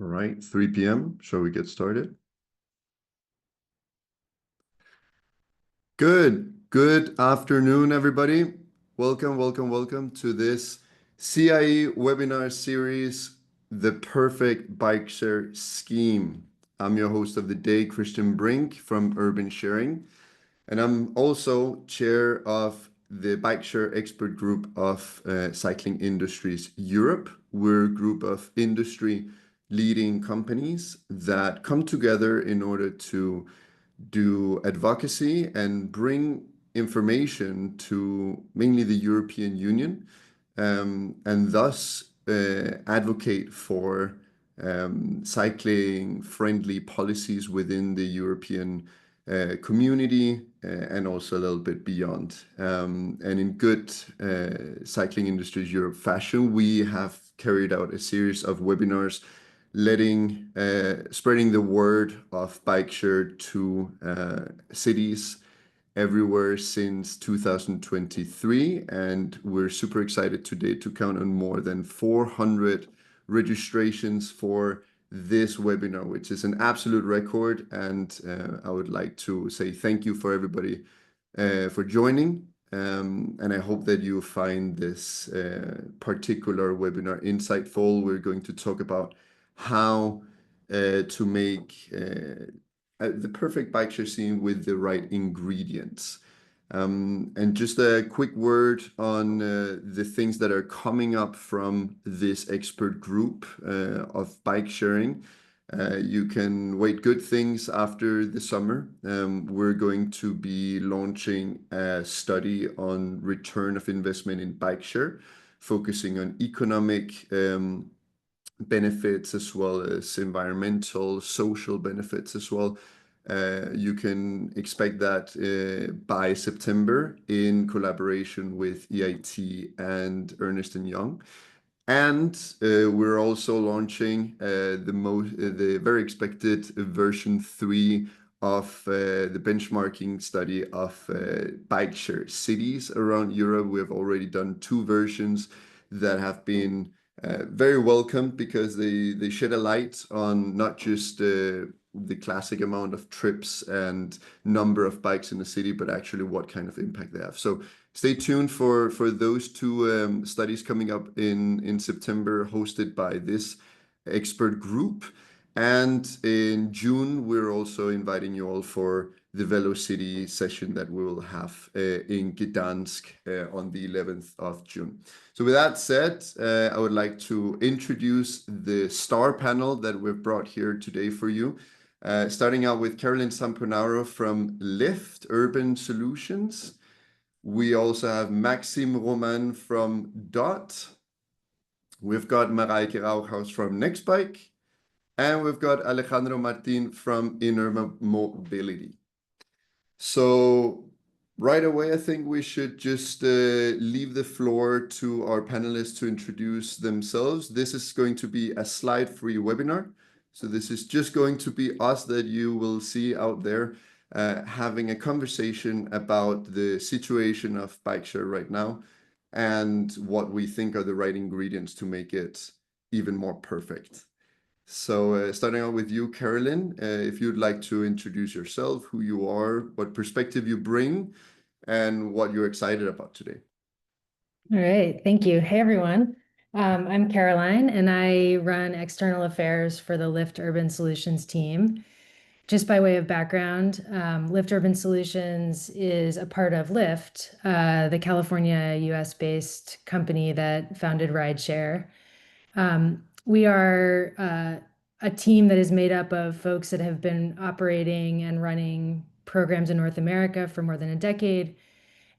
All right, 3 p.m. Shall we get started? Good afternoon, everybody. Welcome to this CIE webinar series, The Perfect Bike Share Scheme. I'm your host of the day, Kristian Brink from Urban Sharing, and I'm also chair of the Bike Share Expert Group of Cycling Industries Europe. We're a group of industry leading companies that come together in order to do advocacy and bring information to mainly the European Union, and thus advocate for cycling friendly policies within the European community, and also a little bit beyond. And in good Cycling Industries Europe fashion, we have carried out a series of webinars spreading the word of bike share to cities everywhere since 2023, and we're super excited today to count on more than 400 registrations for this webinar, which is an absolute record. And I would like to say thank you for everybody for joining. And I hope that you find this particular webinar insightful. We're going to talk about how to make the perfect bike share scene with the right ingredients. And just a quick word on the things that are coming up from this expert group of bike sharing. You can wait good things after the summer. We're going to be launching a study on return of investment in bike share, focusing on economic benefits as well as environmental, social benefits as well. You can expect that by September in collaboration with EIT and Ernst & Young. And we're also launching the very expected version 3 of the benchmarking study of bike share cities around Europe. We have already done 2 versions that have been very welcome because they shed a light on not just the classic amount of trips and number of bikes in the city, but actually what kind of impact they have. So stay tuned for those 2 studies coming up in September, hosted by this expert group. And in June, we're also inviting you all for the Velocity session that we will have in Gdansk on the 11th of June. So with that said, I would like to introduce the star panel that we've brought here today for you. Starting out with Caroline Samponaro from Lyft Urban Solutions. We also have Maxim Romain from Dott. We've got Mareike Rauchhaus from nextbike. And we've got Alejandro Martín from Inurba Mobility. So right away, I think we should just leave the floor to our panelists to introduce themselves. This is going to be a slide-free webinar. So this is just going to be us that you will see out there having a conversation about the situation of bike share right now and what we think are the right ingredients to make it even more perfect. So starting out with you, Caroline, if you'd like to introduce yourself, who you are, what perspective you bring, and what you're excited about today. All right, thank you. Hey, everyone. I'm Caroline, and I run external affairs for the Lyft Urban Solutions team. Just by way of background, Lyft Urban Solutions is a part of Lyft, the California, US-based company that founded rideshare. We are a team that is made up of folks that have been operating and running programs in North America for more than a decade.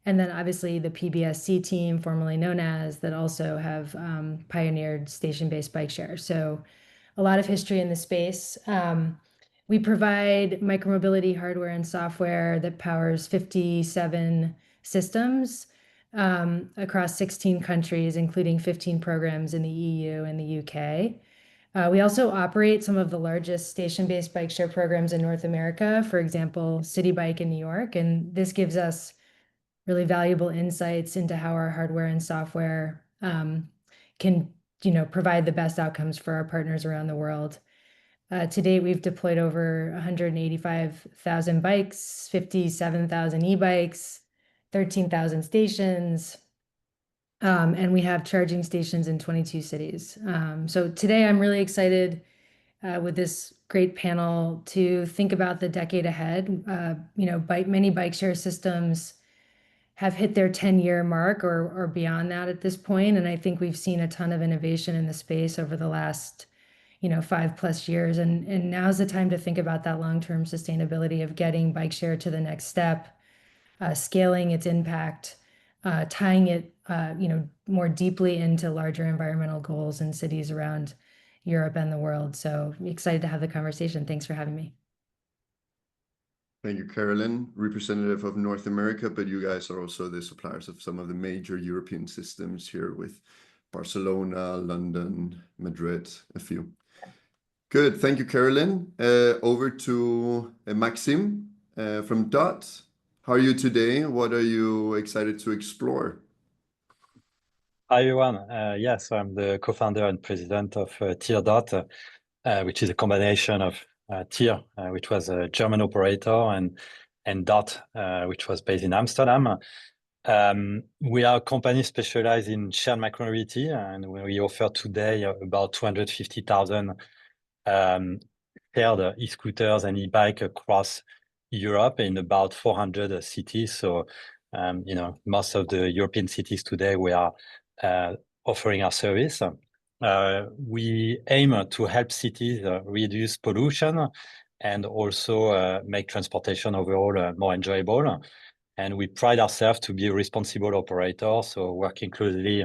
And then obviously the PBSC team, formerly known as, that also have pioneered station-based bike share. So a lot of history in the space. We provide micromobility hardware and software that powers 57 systems across 16 countries, including 15 programs in the EU and the UK. We also operate some of the largest station-based bike share programs in North America, for example, City Bike in New York. And this gives us really valuable insights into how our hardware and software can provide the best outcomes for our partners around the world. To date, we've deployed over 185,000 bikes, 57,000 e-bikes, 13,000 stations, and we have charging stations in 22 cities. So today I'm really excited with this great panel to think about the decade ahead. Many bike share systems have hit their 10-year mark or beyond that at this point, and I think we've seen a ton of innovation in the space over the last 5+ years, and now's the time to think about that long-term sustainability of getting bike share to the next step, scaling its impact, tying it more deeply into larger environmental goals in cities around Europe and the world. So excited to have the conversation. Thanks for having me. Thank you, Carolyn, representative of North America, but you guys are also the suppliers of some of the major European systems here with Barcelona, London, Madrid, a few. Good, thank you, Carolyn. Over to Maxim from Dott. How are you today? What are you excited to explore? Hi, everyone. So I'm the co-founder and president of Dott, which is a combination of Tier, which was a German operator, and Dott, which was based in Amsterdam. We are a company specialized in shared micromobility, and we offer today about 250,000 shared e-scooters and e-bike across Europe in about 400 cities. So, most of the European cities today, we are offering our service. We aim to help cities reduce pollution and also make transportation overall more enjoyable. And we pride ourselves to be a responsible operator, so working closely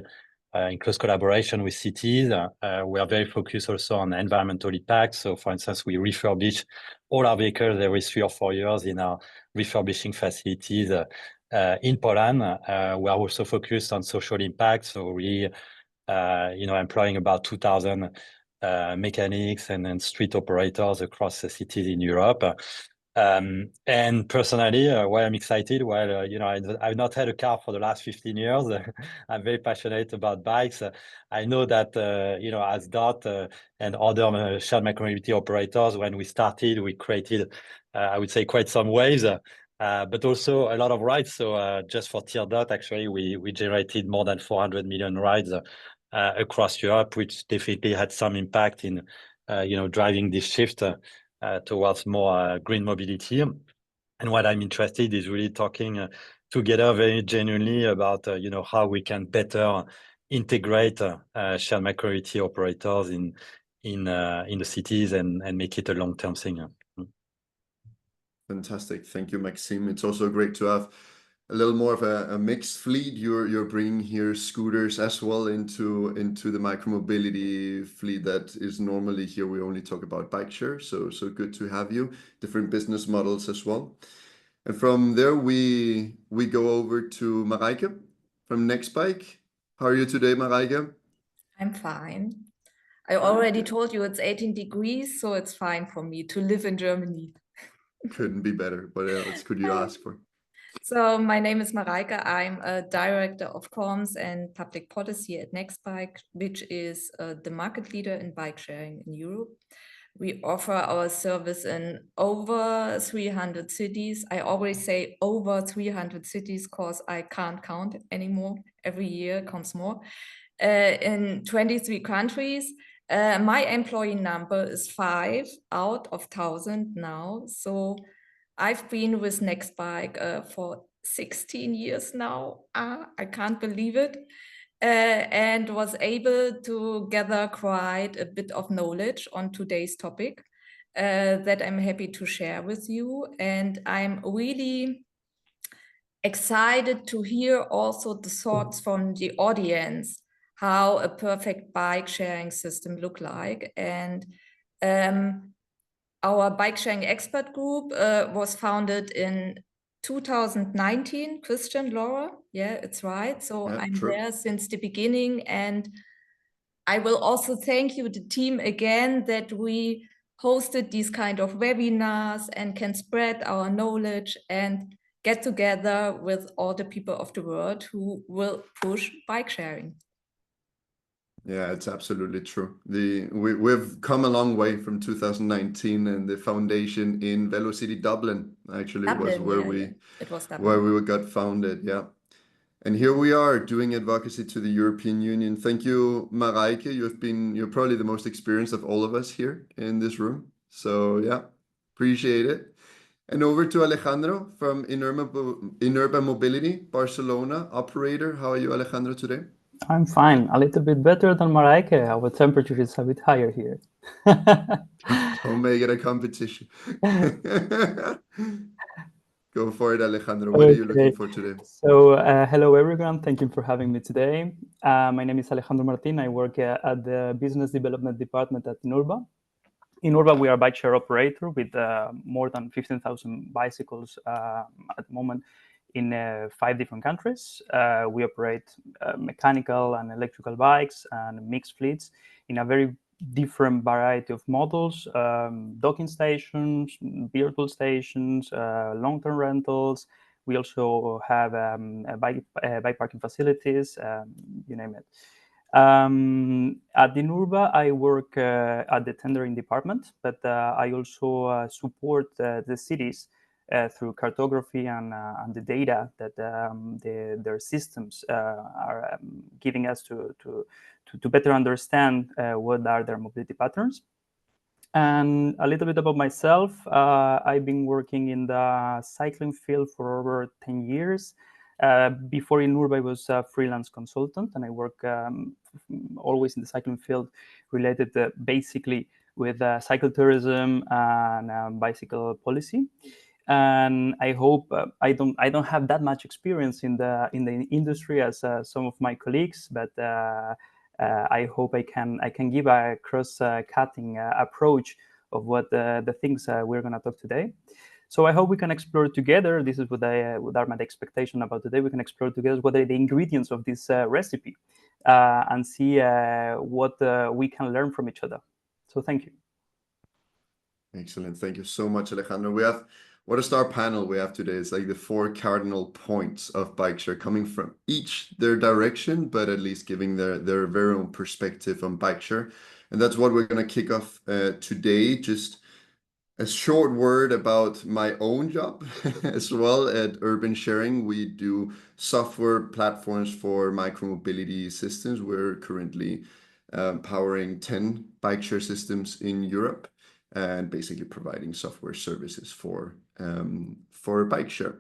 in close collaboration with cities. We are very focused also on environmental impact. So, for instance, we refurbish all our vehicles every 3 or 4 years in our refurbishing facilities in Poland. We are also focused on social impact. So we employing about 2,000 mechanics and street operators across the cities in Europe. And personally, why I'm excited, I've not had a car for the last 15 years. I'm very passionate about bikes. I know that, as Dott and other shared micromobility operators, when we started, we created, I would say, quite some waves, but also a lot of rides. So just for Dott, actually, we generated more than 400 million rides across Europe, which definitely had some impact in, driving this shift towards more green mobility. And what I'm interested is really talking together very genuinely about, how we can better integrate shared micromobility operators in the cities and make it a long-term thing. Fantastic. Thank you, Maxim. It's also great to have a little more of a mixed fleet. You're bringing here scooters as well into the micromobility fleet that is normally here. We only talk about bike share. So good to have you. Different business models as well. And from there, we go over to Mareike from Nextbike. How are you today, Mareike? I'm fine. I already told you it's 18 degrees, so it's fine for me to live in Germany. Couldn't be better. What else could you ask for? So my name is Mareike. I'm a director of comms and public policy at Nextbike, which is the market leader in bike sharing in Europe. We offer our service in over 300 cities. I always say over 300 cities because I can't count anymore. Every year comes more. In 23 countries. My employee number is 5 out of 1,000 now. So I've been with Nextbike for 16 years now. I can't believe it. And was able to gather quite a bit of knowledge on today's topic that I'm happy to share with you. And I'm really excited to hear also the thoughts from the audience, how a perfect bike sharing system look like. And our bike sharing expert group was founded in 2019, Kristian, Laura. Yeah, it's right. So I'm there since the beginning. And I will also thank you, the team, again, that we hosted these kind of webinars and can spread our knowledge and get together with all the people of the world who will push bike sharing. Yeah, it's absolutely true. We've come a long way from 2019, and the foundation in Velocity Dublin actually was Dublin, where yeah. It was where Dublin. we got founded. Yeah. And here we are doing advocacy to the European Union. Thank you, Mareike. You're probably the most experienced of all of us here in this room. So yeah, appreciate it. And over to Alejandro from Inurba Mobility, Barcelona operator. How are you, Alejandro, today? I'm fine. A little bit better than Mareike. Our temperature is a bit higher here. Don't make it a competition. Go for it, Alejandro. What are you looking for today? So, hello everyone. Thank you for having me today. My name is Alejandro Martín. I work at the Business Development Department at Inurba. Inurba, we are a bike share operator with more than 15,000 bicycles at the moment in 5 different countries. We operate mechanical and electrical bikes and mixed fleets in a very different variety of models, docking stations, virtual stations, long-term rentals. We also have bike parking facilities, you name it. At Inurba, I work at the tendering department, but I also support the cities through cartography and the data that their systems are giving us to better understand what are their mobility patterns. And a little bit about myself, I've been working in the cycling field for over 10 years. Before Inurba, I was a freelance consultant, and I work always in the cycling field related basically with cycle tourism and bicycle policy. And I hope I don't have that much experience in the industry as some of my colleagues, but I hope I can give a cross-cutting approach of what the things we're going to talk today. So I hope we can explore together. This is what are my expectation about today. We can explore together what are the ingredients of this recipe and see what we can learn from each other. So thank you. Excellent. Thank you so much, Alejandro. What a star panel we have today. It's like the 4 cardinal points of bike share coming from each their direction, but at least giving their very own perspective on bike share. And that's what we're going to kick off today. Just a short word about my own job as well. At Urban Sharing, we do software platforms for micromobility systems. We're currently powering 10 bike share systems in Europe, and basically providing software services for bike share.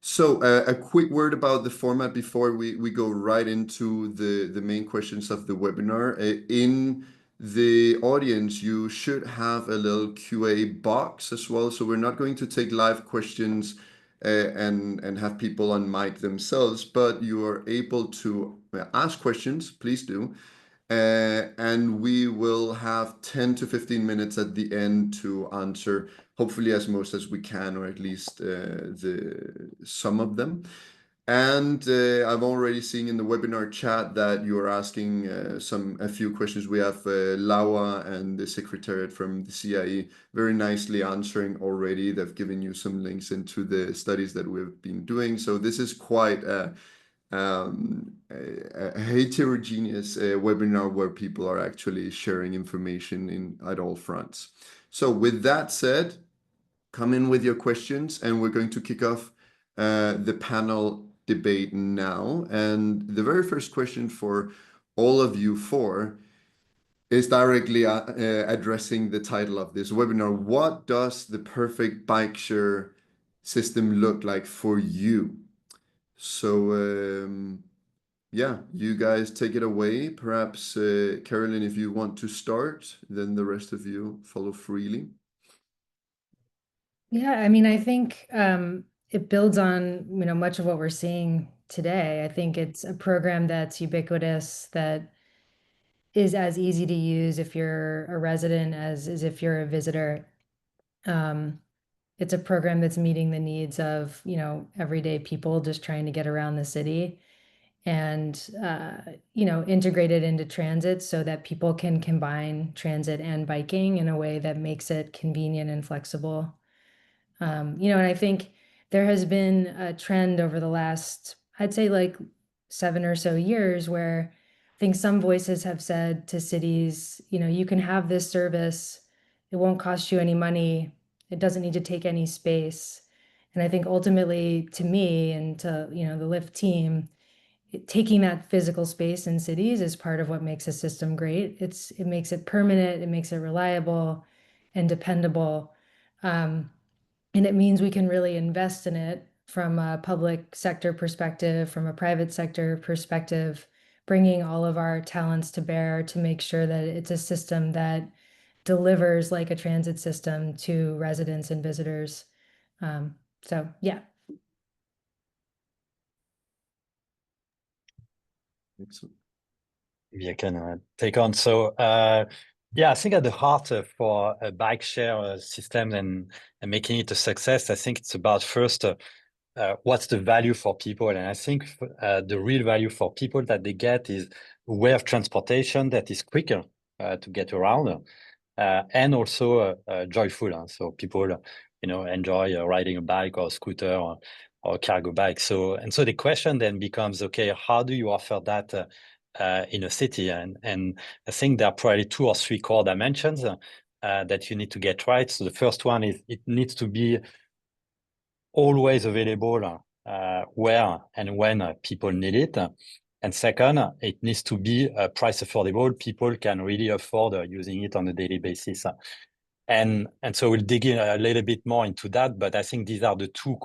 So a quick word about the format before we go right into the main questions of the webinar. In the audience, you should have a little QA box as well. So we're not going to take live questions and have people on mic themselves, but you are able to ask questions, please do. And we will have 10 to 15 minutes at the end to answer, hopefully as most as we can, or at least some of them. And I've already seen in the webinar chat that you are asking a few questions. We have Laura and the secretariat from the CIE very nicely answering already. They've given you some links into the studies that we've been doing. So this is quite a heterogeneous webinar where people are actually sharing information at all fronts. So with that said, come in with your questions, and we're going to kick off the panel debate now. And the very first question for all of you four is directly addressing the title of this webinar. What does the perfect bike share system look like for you? So yeah, you guys take it away. Perhaps Carolyn, if you want to start, then the rest of you follow freely. Yeah, I mean, I think it builds on, much of what we're seeing today. I think it's a program that's ubiquitous, that is as easy to use if you're a resident as if you're a visitor. It's a program that's meeting the needs of, everyday people just trying to get around the city, and, integrated into transit so that people can combine transit and biking in a way that makes it convenient and flexible. And I think there has been a trend over the last, I'd say like 7 or so years, where think some voices have said to cities, you know, you can have this service, it won't cost you any money, it doesn't need to take any space. And I think ultimately, to me and to, you know, the Lyft team, taking that physical space in cities is part of what makes a system great. It makes it permanent, it makes it reliable and dependable. And it means we can really invest in it from a public sector perspective, from a private sector perspective, bringing all of our talents to bear to make sure that it's a system that delivers like a transit system to residents and visitors. So yeah. Excellent. Maybe I can take on. So yeah, I think at the heart for a bike share system and making it a success, I think it's about first what's the value for people. And I think the real value for people that they get is a way of transportation that is quicker to get around and also joyful. So people, you know, enjoy riding a bike or a scooter or a cargo bike. So the question then becomes, okay, how do you offer that in a city? And I think there are probably 2 or 3 core dimensions that you need to get right. So the first one is it needs to be always available where and when people need it. And second, it needs to be price affordable. People can really afford using it on a daily basis. And so we'll dig in a little bit more into that, but I think these are the 2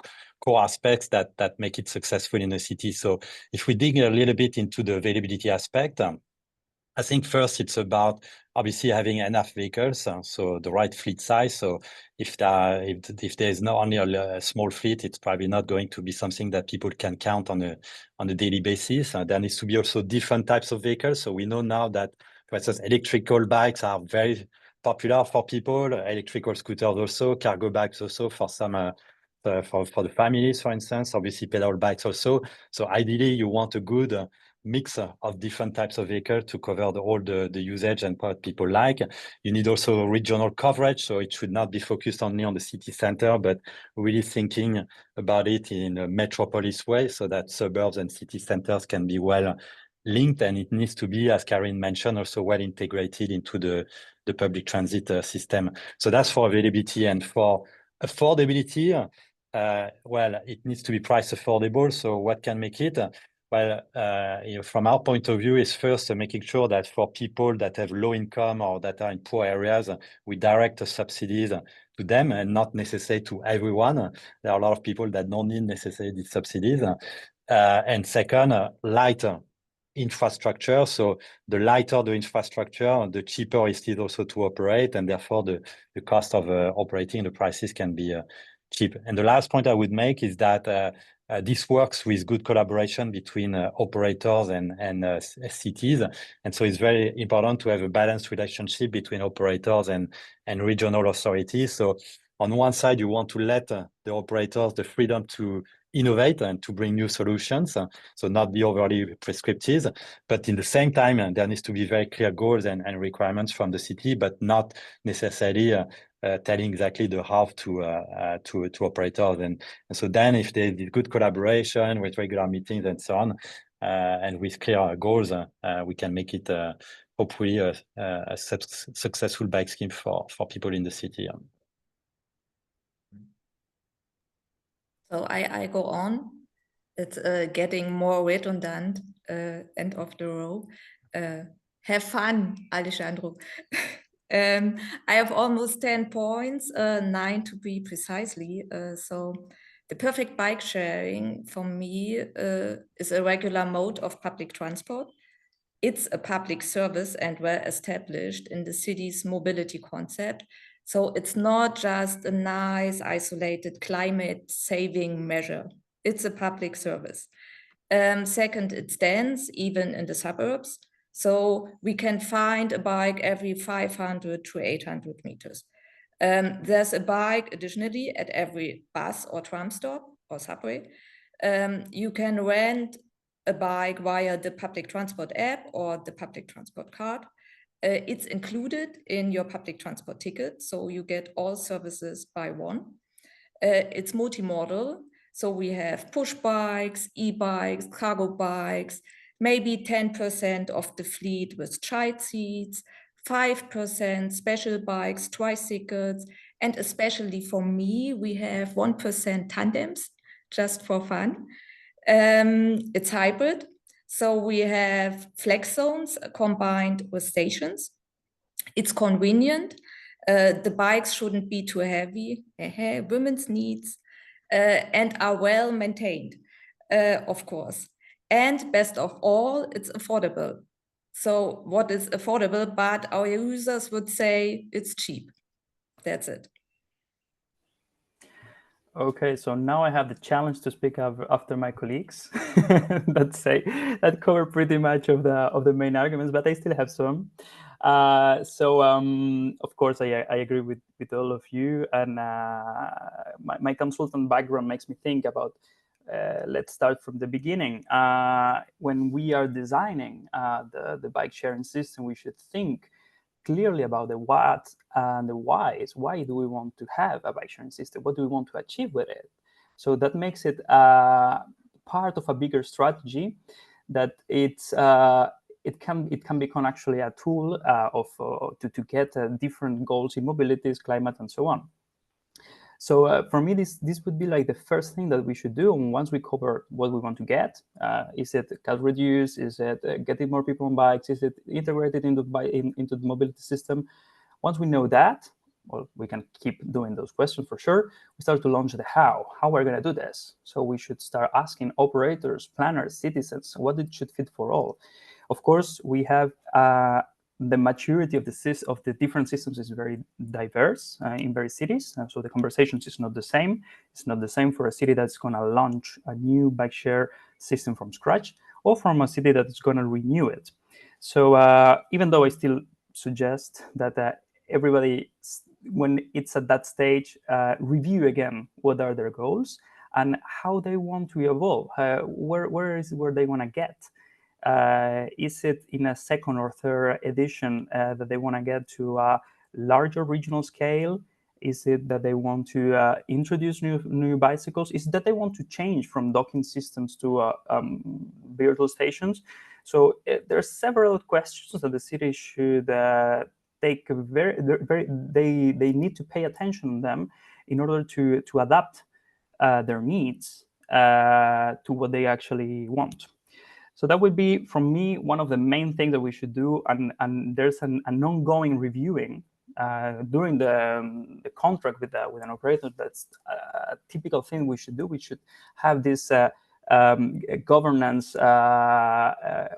core aspects that make it successful in a city. So if we dig a little bit into the availability aspect, I think first it's about obviously having enough vehicles, so the right fleet size. So if there's not only a small fleet, it's probably not going to be something that people can count on a daily basis. There needs to be also different types of vehicles. So we know now that, for instance, electrical bikes are very popular for people, electrical scooters also, cargo bikes also for some for the families, for instance, obviously pedal bikes also. So ideally, you want a good mix of different types of vehicles to cover all the usage and what people like. You need also regional coverage, so it should not be focused only on the city center, but really thinking about it in a metropolis way so that suburbs and city centers can be well linked, and it needs to be, as Karin mentioned, also well integrated into the public transit system. So that's for availability. And for affordability, well, it needs to be price affordable. So what can make it? Well, you know, from our point of view, is first making sure that for people that have low income or that are in poor areas, we direct the subsidies to them and not necessarily to everyone. There are a lot of people that don't need necessarily these subsidies. And second, lighter infrastructure. So the lighter the infrastructure, the cheaper it is also to operate, and therefore the cost of operating, the prices can be cheap. And the last point I would make is that this works with good collaboration between operators and cities. And so it's very important to have a balanced relationship between operators and regional authorities. So on one side, you want to let the operators the freedom to innovate and to bring new solutions, so not be overly prescriptive. But in the same time, there needs to be very clear goals and requirements from the city, but not necessarily telling exactly the how to operators. And so then if there's good collaboration with regular meetings and so on, and with clear goals, we can make it hopefully a successful bike scheme for people in the city. So I go on. It's getting more redundant, end of the row. Have fun, Alejandro. I have almost 10 points, 9 to be precisely. So the perfect bike sharing for me is a regular mode of public transport. It's a public service and well established in the city's mobility concept. So it's not just a nice, isolated climate saving measure. It's a public service. Second, it's dense, even in the suburbs. So we can find a bike every 500 to 800 meters. There's a bike additionally at every bus or tram stop or subway. You can rent a bike via the public transport app or the public transport card. It's included in your public transport ticket, so you get all services by one. It's multimodal, so we have push bikes, e-bikes, cargo bikes, maybe 10% of the fleet with child seats, 5% special bikes, tricycles, and especially for me, we have 1% tandems, just for fun. It's hybrid. So we have flex zones combined with stations. It's convenient. The bikes shouldn't be too heavy, women's needs, and are well maintained, of course. And best of all, it's affordable. So what is affordable? But our users would say it's cheap. That's it. Okay, so now I have the challenge to speak after my colleagues that cover pretty much of the main arguments, but I still have some. Of course, I agree with all of you, and my consultant background makes me think about. Let's start from the beginning. When we are designing the bike sharing system, we should think clearly about the what and the whys. Why do we want to have a bike sharing system? What do we want to achieve with it? So that makes it part of a bigger strategy that it can become actually a tool to get different goals in mobilities, climate, and so on. So for me, this would be like the first thing that we should do. And once we cover what we want to get, is it cost reduce? Is it getting more people on bikes? Is it integrated into the mobility system? Once we know that, well, we can keep doing those questions for sure. We start to launch the how we're going to do this. So we should start asking operators, planners, citizens, what it should fit for all. Of course, we have the maturity of the different systems is very diverse in various cities. So the conversations is not the same. It's not the same for a city that's going to launch a new bike share system from scratch, or from a city that's going to renew it. So even though I still suggest that everybody, when it's at that stage, review again what are their goals and how they want to evolve, where they want to get. Is it in a second or third edition that they want to get to a larger regional scale? Is it that they want to introduce new bicycles? Is it that they want to change from docking systems to virtual stations? So there are several questions that the city should take they need to pay attention to them in order to adapt their needs to what they actually want. So that would be, from me, one of the main things that we should do. And there's an ongoing reviewing during the contract with an operator. That's a typical thing we should do. We should have this governance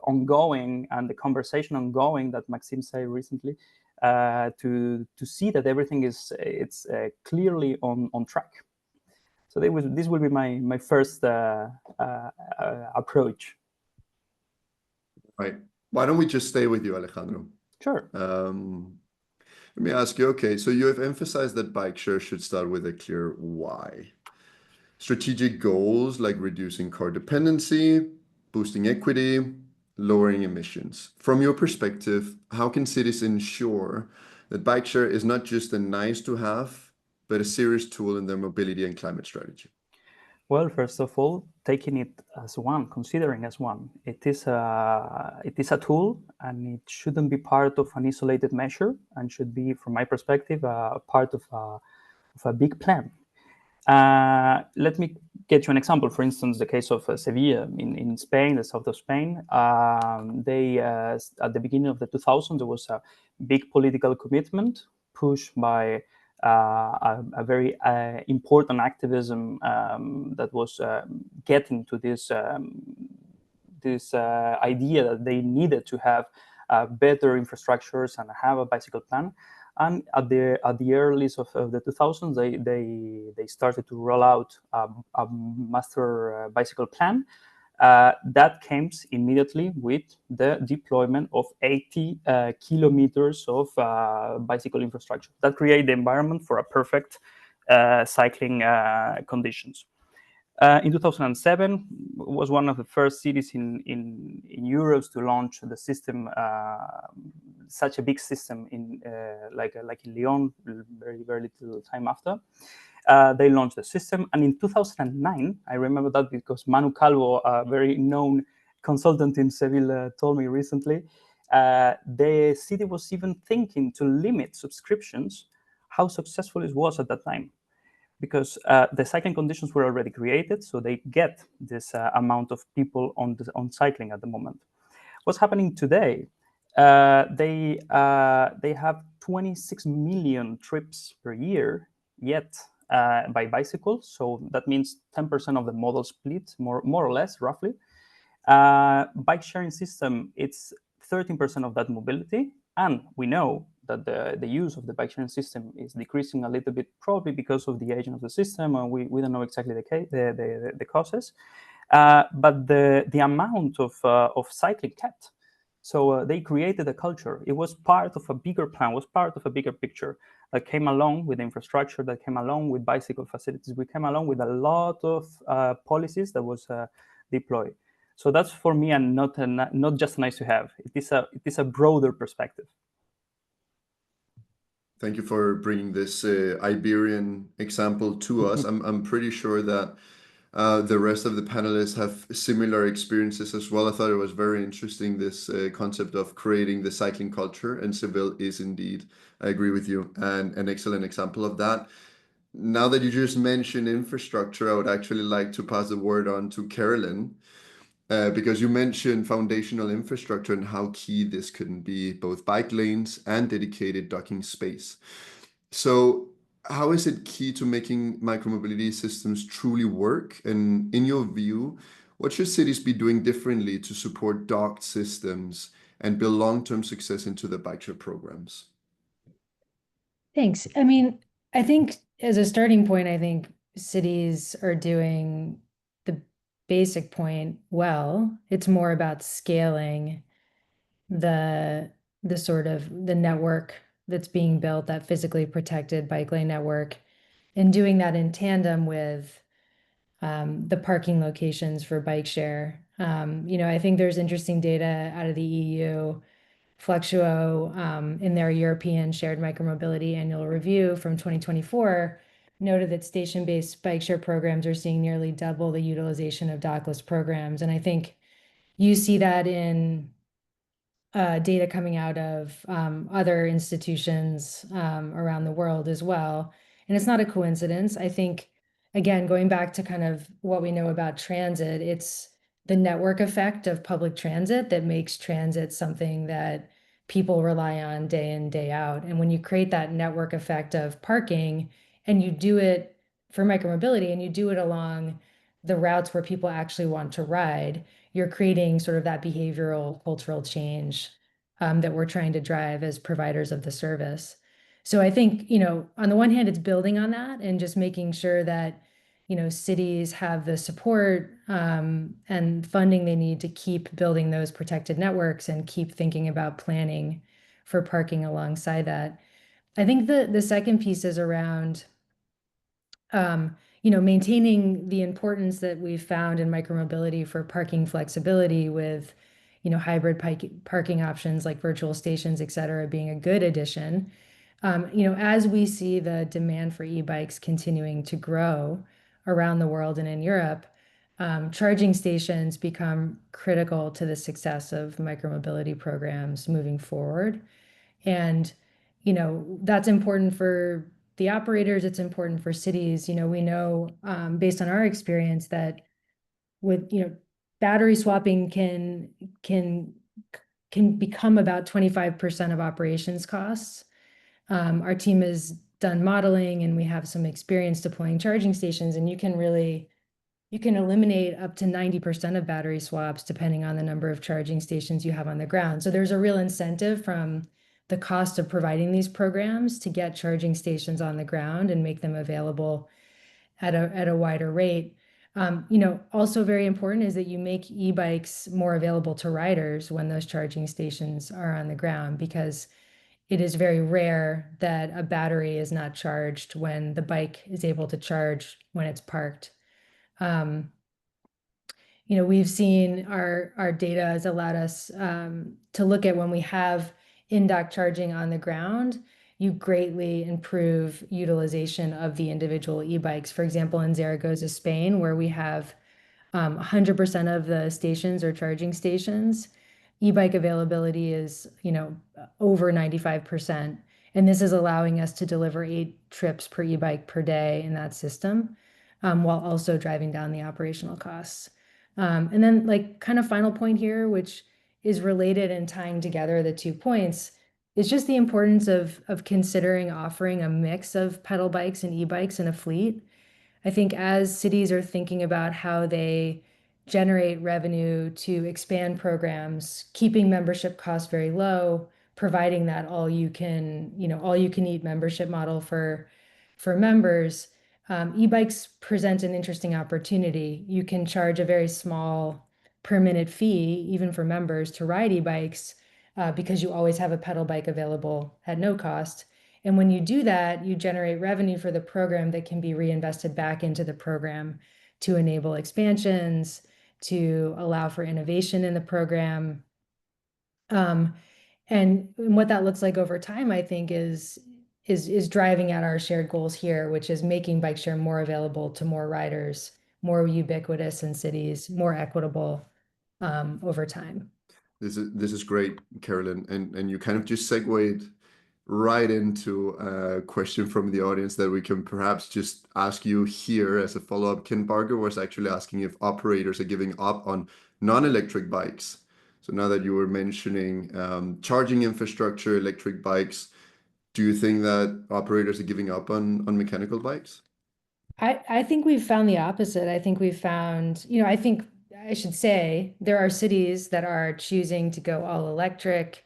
ongoing and the conversation ongoing that Maxim said recently to see that everything is clearly on track. So this will be my first approach. Right. Why don't we just stay with you, Alejandro? Sure. Let me ask you, okay, so you have emphasized that bike share should start with a clear why. Strategic goals like reducing car dependency, boosting equity, lowering emissions. From your perspective, how can cities ensure that bike share is not just a nice to have, but a serious tool in their mobility and climate strategy? Well, first of all, taking it as one, considering as one. It is a tool, and it shouldn't be part of an isolated measure, and should be, from my perspective, part of a big plan. Let me get you an example. For instance, the case of Sevilla in Spain, the south of Spain. They at the beginning of the 2000s, there was a big political commitment pushed by a very important activism that was getting to this idea that they needed to have better infrastructures and have a bicycle plan. And at the earliest of the 2000s, they started to roll out a master bicycle plan. That came immediately with the deployment of 80 kilometers of bicycle infrastructure. That created the environment for a perfect cycling conditions. In 2007, was one of the first cities in Europe to launch the system, such a big system in like in Lyon, very little time after. They launched the system, and in 2009, I remember that because Manu Calvo, a very known consultant in Seville told me recently, the city was even thinking to limit subscriptions, how successful it was at that time, because the cycling conditions were already created, so they get this amount of people on cycling at the moment. What's happening today? They have 26 million trips per year, yet by bicycle. So that means 10% of the modal split, more or less, roughly. Bike sharing system, it's 13% of that mobility. And we know that the use of the bike sharing system is decreasing a little bit, probably because of the aging of the system. And we don't know exactly the causes. But the amount of cycling kept. So they created a culture. It was part of a bigger plan, was part of a bigger picture that came along with infrastructure, that came along with bicycle facilities. We came along with a lot of policies that was deployed. So that's for me, and not just nice to have. It is a broader perspective. Thank you for bringing this Iberian example to us. I'm pretty sure that the rest of the panelists have similar experiences as well. I thought it was very interesting, this concept of creating the cycling culture, and Seville is indeed, I agree with you, and an excellent example of that. Now that you just mentioned infrastructure, I would actually like to pass the word on to Carolyn, because you mentioned foundational infrastructure and how key this can be, both bike lanes and dedicated docking space. So how is it key to making micromobility systems truly work? And in your view, what should cities be doing differently to support docked systems and build long-term success into the bike share programs? Thanks. I mean, I think as a starting point, I think cities are doing the basic point well. It's more about scaling the sort of the network that's being built, that physically protected bike lane network, and doing that in tandem with the parking locations for bike share. I think there's interesting data out of the EU. Fluxuo, in their European Shared Micromobility Annual Review from 2024, noted that station-based bike share programs are seeing nearly double the utilization of dockless programs. And I think you see that in data coming out of other institutions around the world as well. And it's not a coincidence. I think, again, going back to kind of what we know about transit, it's the network effect of public transit that makes transit something that people rely on day in, day out. And when you create that network effect of parking, and you do it for micromobility, and you do it along the routes where people actually want to ride, you're creating sort of that behavioral cultural change that we're trying to drive as providers of the service. So I think, on the one hand, it's building on that and just making sure that cities have the support and funding they need to keep building those protected networks and keep thinking about planning for parking alongside that. I think the second piece is around maintaining the importance that we've found in micromobility for parking flexibility with hybrid parking options like virtual stations, et cetera, being a good addition. As we see the demand for e-bikes continuing to grow around the world and in Europe, charging stations become critical to the success of micromobility programs moving forward. And, that's important for the operators, it's important for cities. We know, based on our experience, that with, battery swapping can become about 25% of operations costs. Our team has done modeling, and we have some experience deploying charging stations, and you can eliminate up to 90% of battery swaps depending on the number of charging stations you have on the ground. So there's a real incentive from the cost of providing these programs to get charging stations on the ground and make them available at a wider rate. Also very important is that you make e-bikes more available to riders when those charging stations are on the ground, because it is very rare that a battery is not charged when the bike is able to charge when it's parked. We've seen our data has allowed us to look at when we have in-dock charging on the ground, you greatly improve utilization of the individual e-bikes. For example, in Zaragoza, Spain, where we have 100% of the stations or charging stations, e-bike availability is, over 95%. And this is allowing us to deliver 8 trips per e-bike per day in that system, while also driving down the operational costs. And then like kind of final point here, which is related and tying together the 2 points, is just the importance of considering offering a mix of pedal bikes and e-bikes in a fleet. I think as cities are thinking about how they generate revenue to expand programs, keeping membership costs very low, providing that all you can eat membership model for members, e-bikes present an interesting opportunity. You can charge a very small per minute fee, even for members, to ride e-bikes, because you always have a pedal bike available at no cost. And when you do that, you generate revenue for the program that can be reinvested back into the program to enable expansions, to allow for innovation in the program. And what that looks like over time, I think, is driving at our shared goals here, which is making bike share more available to more riders, more ubiquitous in cities, more equitable over time. This is great, Carolyn, and you kind of just segued right into a question from the audience that we can perhaps just ask you here as a follow-up. Ken Barker was actually asking if operators are giving up on non-electric bikes. So now that you were mentioning charging infrastructure, electric bikes, do you think that operators are giving up on mechanical bikes? I think we've found the opposite. I think we've found, I think I should say there are cities that are choosing to go all electric,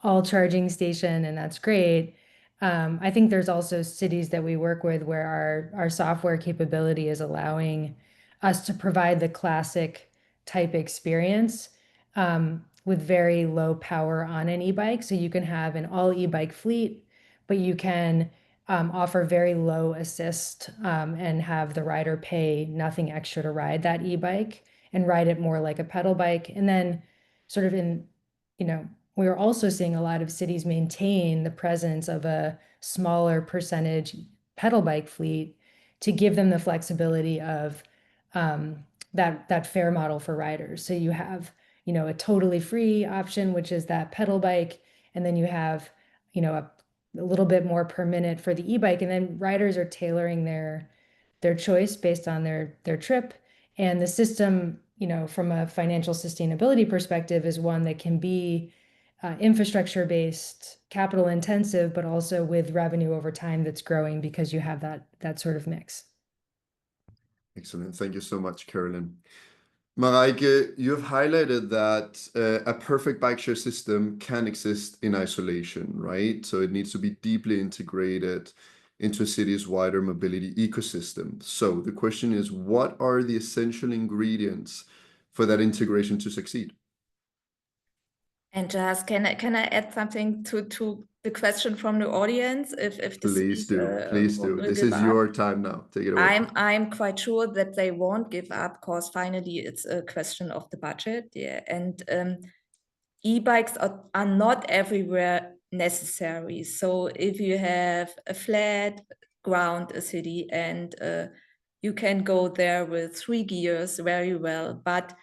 all charging station, and that's great. I think there's also cities that we work with where our software capability is allowing us to provide the classic type experience with very low power on an e-bike. So you can have an all e-bike fleet, but you can offer very low assist and have the rider pay nothing extra to ride that e-bike and ride it more like a pedal bike. And then sort of we're also seeing a lot of cities maintain the presence of a smaller percentage pedal bike fleet to give them the flexibility of that fare model for riders. So you have, a totally free option, which is that pedal bike, and then you have, a little bit more per minute for the e-bike, and then riders are tailoring their choice based on their trip. And the system, from a financial sustainability perspective, is one that can be infrastructure-based, capital intensive, but also with revenue over time that's growing because you have that sort of mix. Excellent. Thank you so much, Carolyn. Mareike, you have highlighted that a perfect bike share system can exist in isolation, right? So it needs to be deeply integrated into a city's wider mobility ecosystem. So the question is, what are the essential ingredients for that integration to succeed? And just can I add something to the question from the audience? If the Please do. This is your time now. Take it away. I'm quite sure that they won't give up, because finally it's a question of the budget. Yeah, and e-bikes are not everywhere necessary. So if you have a flat ground, a city, and you can go there with 3 gears very well, but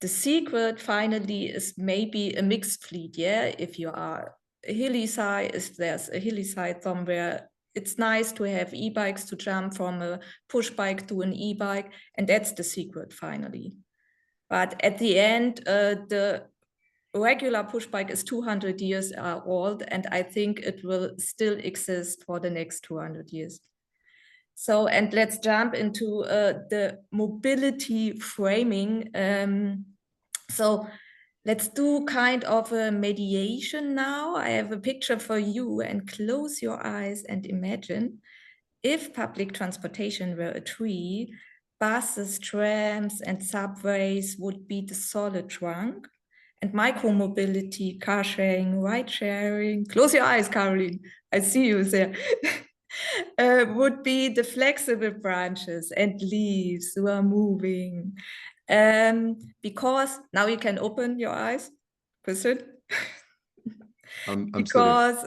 the secret finally is maybe a mixed fleet. Yeah, if you are a hilly side, if there's a hilly side somewhere, it's nice to have e-bikes to jump from a push bike to an e-bike, and that's the secret finally. But at the end, the regular push bike is 200 years old, and I think it will still exist for the next 200 years. So, and let's jump into the mobility framing. So let's do kind of a mediation now. I have a picture for you, and close your eyes and imagine if public transportation were a tree, buses, trams, and subways would be the solid trunk, and micromobility, car sharing, ride sharing, close your eyes, Caroline, I see you there, would be the flexible branches and leaves who are moving. Because now you can open your eyes, Kristian. Because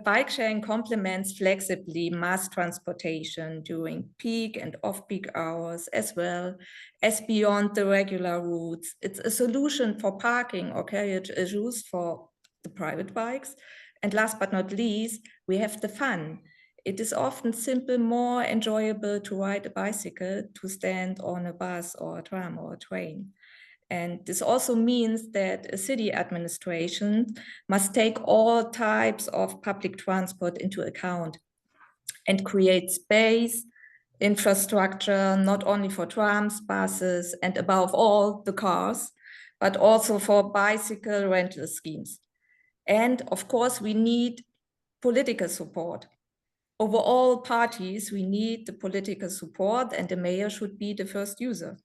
bike sharing complements flexibly mass transportation during peak and off-peak hours, as well as beyond the regular routes. It's a solution for parking or carriage issues for the private bikes. And last but not least, we have the fun. It is often simple, more enjoyable to ride a bicycle to stand on a bus or a tram or a train. And this also means that a city administration must take all types of public transport into account and create space, infrastructure, not only for trams, buses, and above all, the cars, but also for bicycle rental schemes. And of course, we need political support. Over all parties, we need the political support, and the mayor should be the first user.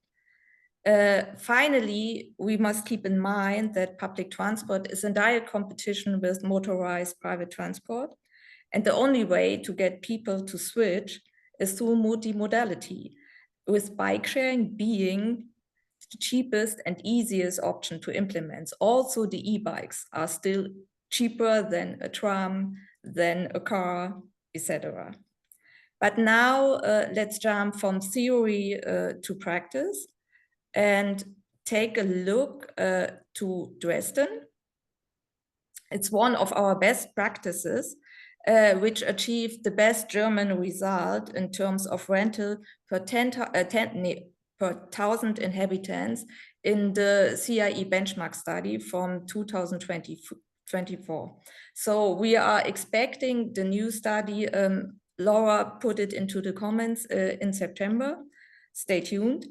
Finally, we must keep in mind that public transport is in direct competition with motorized private transport. And the only way to get people to switch is through multimodality, with bike sharing being the cheapest and easiest option to implement. Also, the e-bikes are still cheaper than a tram, than a car, etc. But now let's jump from theory to practice and take a look to Dresden. It's one of our best practices, which achieved the best German result in terms of rental per 1,000 inhabitants in the CIE benchmark study from 2024. So we are expecting the new study. Laura put it into the comments in September. Stay tuned.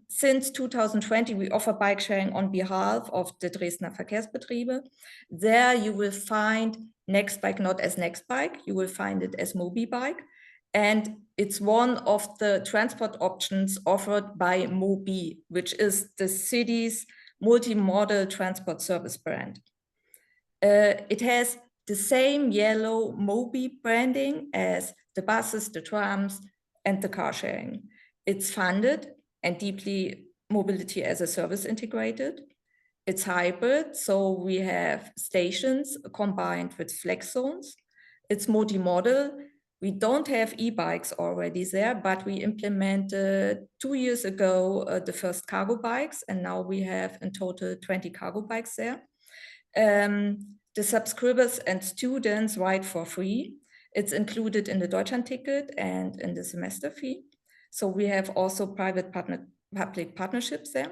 Since 2020, we offer bike sharing on behalf of the Dresdner Verkehrsbetriebe. There you will find nextbike not as nextbike, you will find it as MobiBike. And it's one of the transport options offered by Mobi, which is the city's multimodal transport service brand. It has the same yellow Mobi branding as the buses, the trams, and the car sharing. It's funded and deeply mobility as a service integrated. It's hybrid, so we have stations combined with flex zones. It's multimodal. We don't have e-bikes already there, but we implemented 2 years ago the first cargo bikes, and now we have in total 20 cargo bikes there. The subscribers and students ride for free. It's included in the Deutschland ticket and in the semester fee. So we have also private public partnerships there.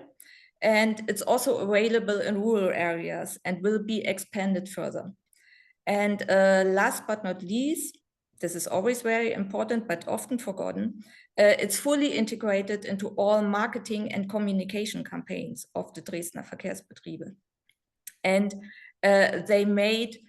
And it's also available in rural areas and will be expanded further. And last but not least, this is always very important, but often forgotten, it's fully integrated into all marketing and communication campaigns of the Dresdner Verkehrsbetriebe. And they made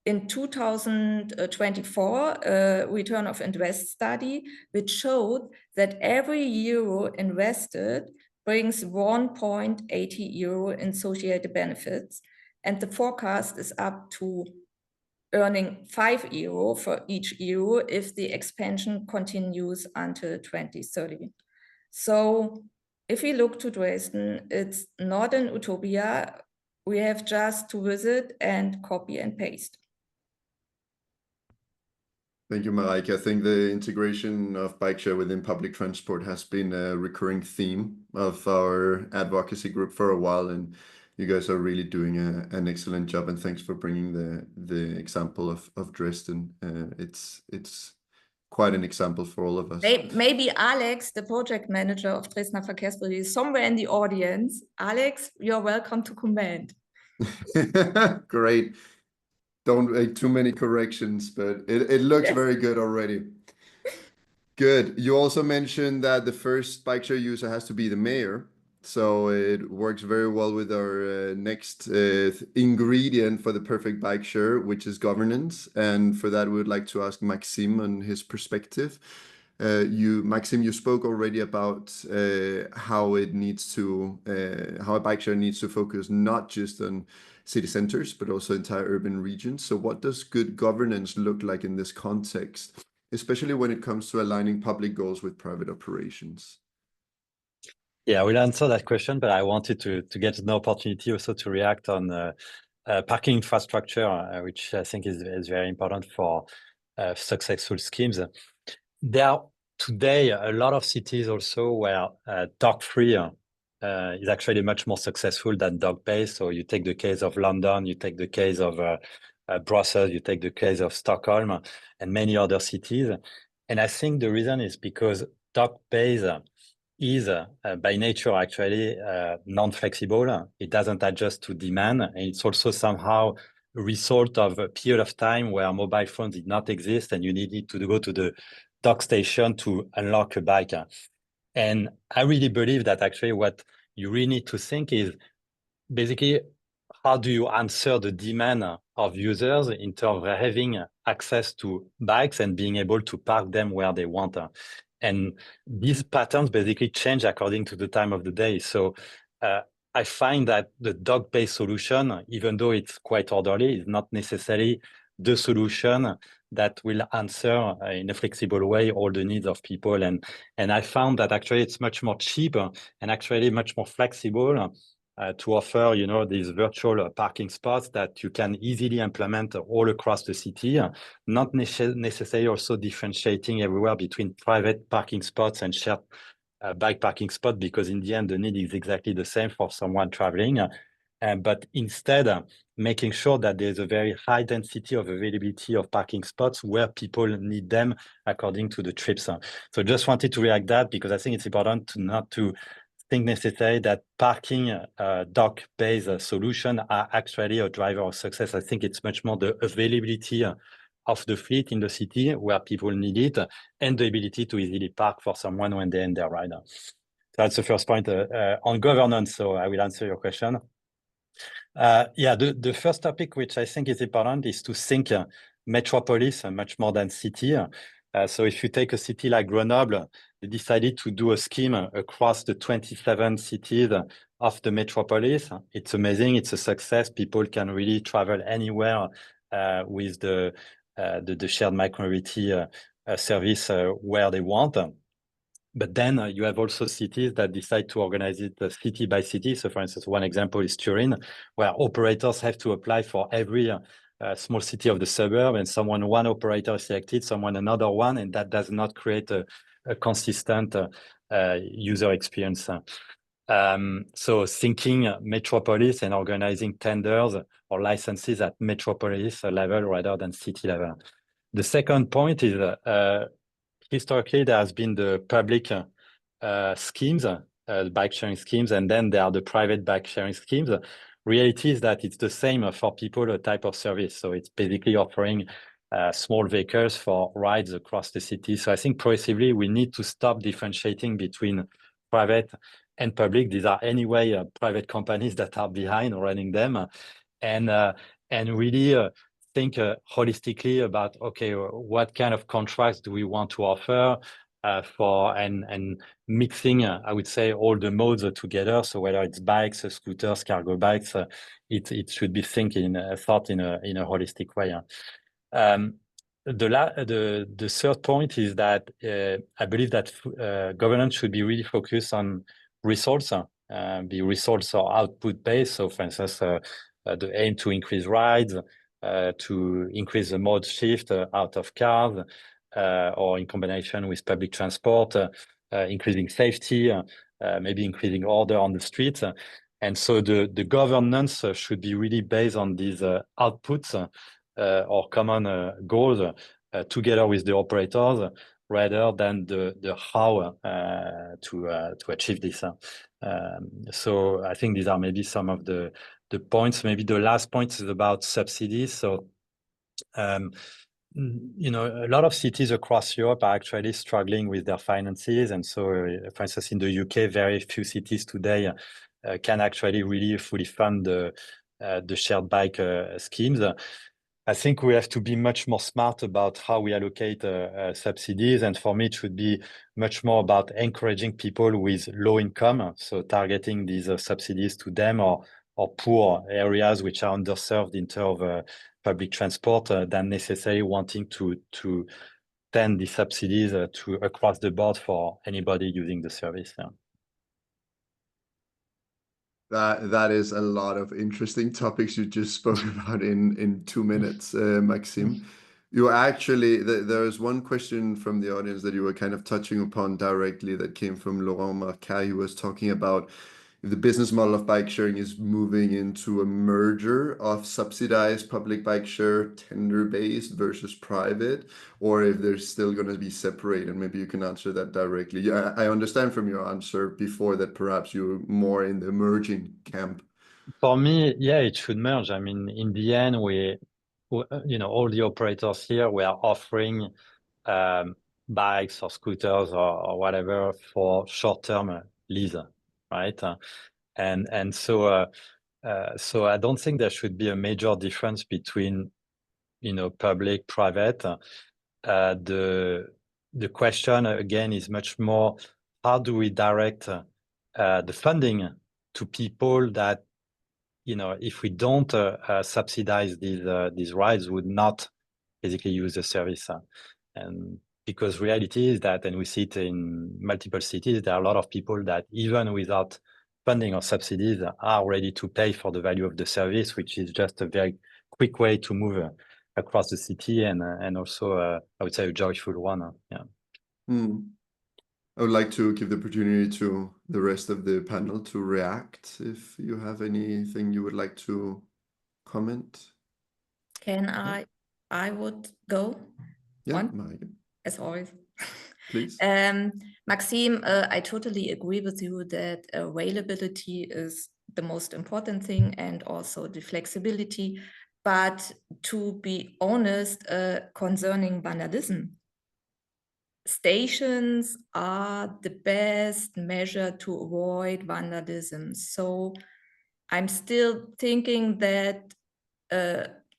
in 2024 a return of invest study, which showed that every euro invested brings 1.80 euro in associated benefits. And the forecast is up to earning 5 euro for each euro if the expansion continues until 2030. So if we look to Dresden, it's not an utopia. We have just to visit and copy and paste. Thank you, Mareike. I think the integration of bike share within public transport has been a recurring theme of our advocacy group for a while, and you guys are really doing an excellent job. And thanks for bringing the example of Dresden. It's quite an example for all of us. Maybe Alex, the project manager of Dresdner Verkehrsbetriebe, is somewhere in the audience. Alex, you're welcome to comment. Great. Don't make too many corrections, but it looks very good already. Good. You also mentioned that the first bike share user has to be the mayor. So it works very well with our next ingredient for the perfect bike share, which is governance. And for that, we would like to ask Maxim on his perspective. Maxim, you spoke already about how a bike share needs to focus not just on city centers, but also entire urban regions. So what does good governance look like in this context, especially when it comes to aligning public goals with private operations? Yeah, I will answer that question, but I wanted to get an opportunity also to react on parking infrastructure, which I think is very important for successful schemes. There are today a lot of cities also where dog-free is actually much more successful than dog-based. So you take the case of London, you take the case of Brussels, you take the case of Stockholm and many other cities. And I think the reason is because dog-based is by nature actually non-flexible. It doesn't adjust to demand. And it's also somehow a result of a period of time where mobile phones did not exist and you needed to go to the dock station to unlock a bike. And I really believe that actually what you really need to think is basically how do you answer the demand of users in terms of having access to bikes and being able to park them where they want. And these patterns basically change according to the time of the day. So I find that the dog-based solution, even though it's quite orderly, is not necessarily the solution that will answer in a flexible way all the needs of people. And I found that actually it's much more cheaper and actually much more flexible to offer, you know, these virtual parking spots that you can easily implement all across the city, not necessarily also differentiating everywhere between private parking spots and shared bike parking spot, because in the end, the need is exactly the same for someone traveling. But instead, making sure that there's a very high density of availability of parking spots where people need them according to the trips. So just wanted to react that because I think it's important to not to think necessarily that parking dock-based solution are actually a driver of success. I think it's much more the availability of the fleet in the city where people need it and the ability to easily park for someone when they end their ride. So that's the first point on governance. So I will answer your question. Yeah, the first topic, which I think is important, is to think metropolis much more than city. So if you take a city like Grenoble, they decided to do a scheme across the 27 cities of the metropolis. It's amazing. It's a success. People can really travel anywhere with the shared micromobility service where they want. But then you have also cities that decide to organize it city by city. So for instance, one example is Turin, where operators have to apply for every small city of the suburb, and one operator is selected, someone another one, and that does not create a consistent user experience. So thinking metropolis and organizing tenders or licenses at metropolis level rather than city level. The second point is historically, there has been the public schemes, bike sharing schemes, and then there are the private bike sharing schemes. Reality is that it's the same for people, a type of service. So it's basically offering small vehicles for rides across the city. So I think progressively we need to stop differentiating between private and public. These are anyway private companies that are behind running them, and really think holistically about, okay, what kind of contracts do we want to offer for and mixing, I would say, all the modes together. So whether it's bikes, scooters, cargo bikes, it should be thought in a holistic way. The third point is that I believe that governance should be really focused on results, be results or output based. So for instance, the aim to increase rides, to increase the mode shift out of cars or in combination with public transport, increasing safety, maybe increasing order on the streets. And so the governance should be really based on these outputs or common goals together with the operators rather than the how to achieve this. So I think these are maybe some of the points. Maybe the last point is about subsidies. So, you know, a lot of cities across Europe are actually struggling with their finances. And so, for instance, in the UK, very few cities today can actually really fully fund the shared bike schemes. I think we have to be much more smart about how we allocate subsidies. And for me, it should be much more about encouraging people with low income. So targeting these subsidies to them or poor areas which are underserved in terms of public transport than necessarily wanting to extend the subsidies to across the board for anybody using the service. That is a lot of interesting topics you just spoke about in 2 minutes, Maxim. You actually, there's one question from the audience that you were kind of touching upon directly that came from Laurent Marcaille, who was talking about if the business model of bike sharing is moving into a merger of subsidized public bike share, tender-based versus private, or if they're still going to be separate, and maybe you can answer that directly. Yeah, I understand from your answer before that perhaps you're more in the merging camp. For me, yeah, it should merge. I mean, in the end, all the operators here, we are offering bikes or scooters or whatever for short-term lease, right? So I don't think there should be a major difference between, public, private. The question again is much more, how do we direct the funding to people that, if we don't subsidize these rides, would not basically use the service. And because reality is that, and we see it in multiple cities, there are a lot of people that even without funding or subsidies are ready to pay for the value of the service, which is just a very quick way to move across the city, and also I would say a joyful one. Yeah. I would like to give the opportunity to the rest of the panel to react if you have anything you would like to comment. Can I would go Yeah, on, Mareike, as always. please. Maxim, I totally agree with you that availability is the most important thing, and also the flexibility. But to be honest, concerning vandalism, stations are the best measure to avoid vandalism. So I'm still thinking that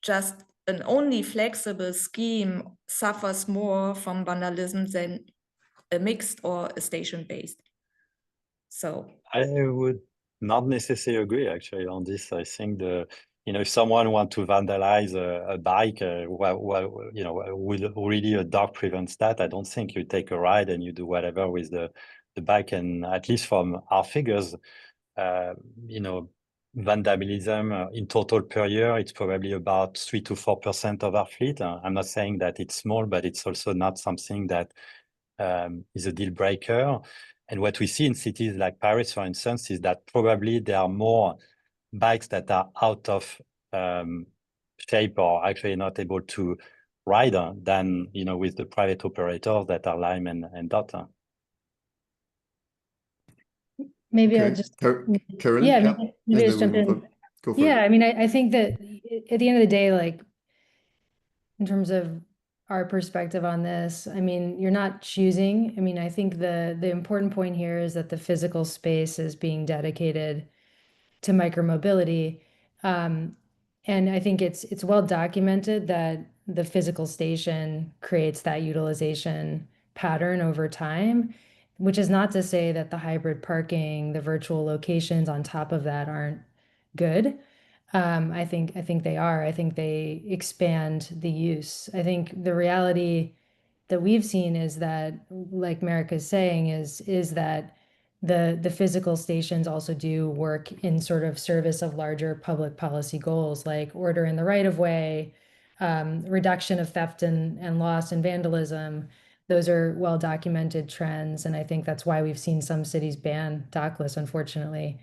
just an only flexible scheme suffers more from vandalism than a mixed or a station-based. So I would not necessarily agree actually on this. I think if someone wants to vandalize a bike, will really a dog prevents that? I don't think you take a ride and you do whatever with the bike. And at least from our figures, vandalism in total per year, it's probably about 3 to 4% of our fleet. I'm not saying that it's small, but it's also not something that is a deal breaker. And what we see in cities like Paris, for instance, is that probably there are more bikes that are out of shape or actually not able to ride than, with the private operators that are Lime and Dott. Maybe Okay. I'll just, Carolyn, yeah, yeah, maybe and just then jump we move in. on. Go for Yeah, it. I mean, I think that at the end of the day, like in terms of our perspective on this, I mean, you're not choosing. I mean, I think the important point here is that the physical space is being dedicated to micromobility. And I think it's well documented that the physical station creates that utilization pattern over time, which is not to say that the hybrid parking, the virtual locations on top of that aren't good. I think they are. I think they expand the use. I think the reality that we've seen is that, like Mareike is saying, is that the physical stations also do work in sort of service of larger public policy goals, like order in the right of way, reduction of theft and loss and vandalism. Those are well documented trends, and I think that's why we've seen some cities ban dockless, unfortunately,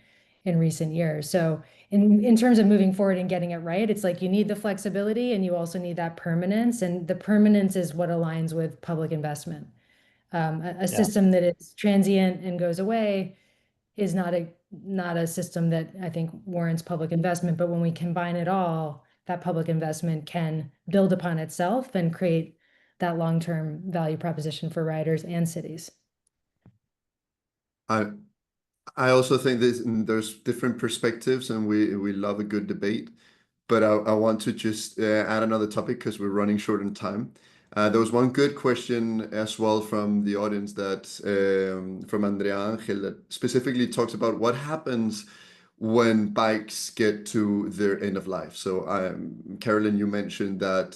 in recent years. So in terms of moving forward and getting it right, it's like you need the flexibility and you also need that permanence, and the permanence is what aligns with public investment. A system that is transient and goes away is not a system that I think warrants public investment. But when we combine it all, that public investment can build upon itself and create that long-term value proposition for riders and cities. I also think there's different perspectives, and we love a good debate. But I want to just add another topic because we're running short on time. There was one good question as well from the audience that from Andrea Angel that specifically talks about what happens when bikes get to their end of life. So Carolyn, you mentioned that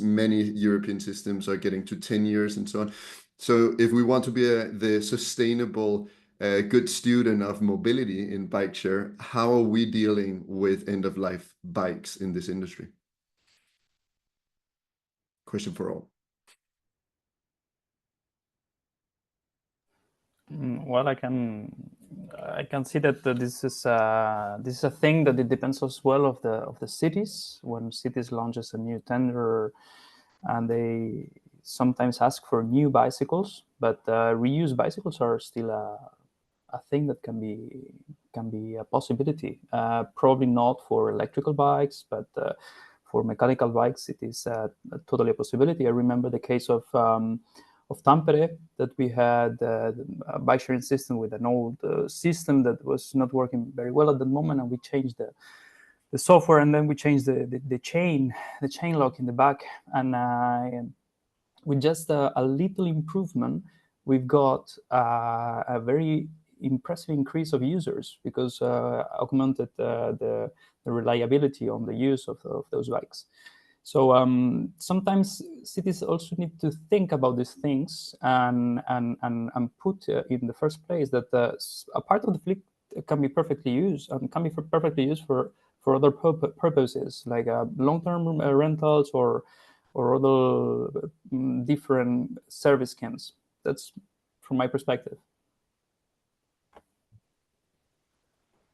many European systems are getting to 10 years and so on. So if we want to be the sustainable a good student of mobility in bike share, how are we dealing with end-of-life bikes in this industry? Question for all. Well, I can see that this is a thing that it depends as well of the cities. When cities launches a new tender, and they sometimes ask for new bicycles, but reused bicycles are still a thing that can be a possibility. Probably not for electrical bikes, but for mechanical bikes, it is totally a possibility. I remember the case of Tampere, that we had a bike sharing system with an old system that was not working very well at the moment, and we changed the software, and then we changed the chain lock in the back, and with just a little improvement, we've got a very impressive increase of users, because augmented the reliability on the use of those bikes. So sometimes cities also need to think about these things and put in the first place that a part of the fleet can be perfectly used, and can be perfectly used for other purposes, like long-term rentals or other different service schemes. That's from my perspective.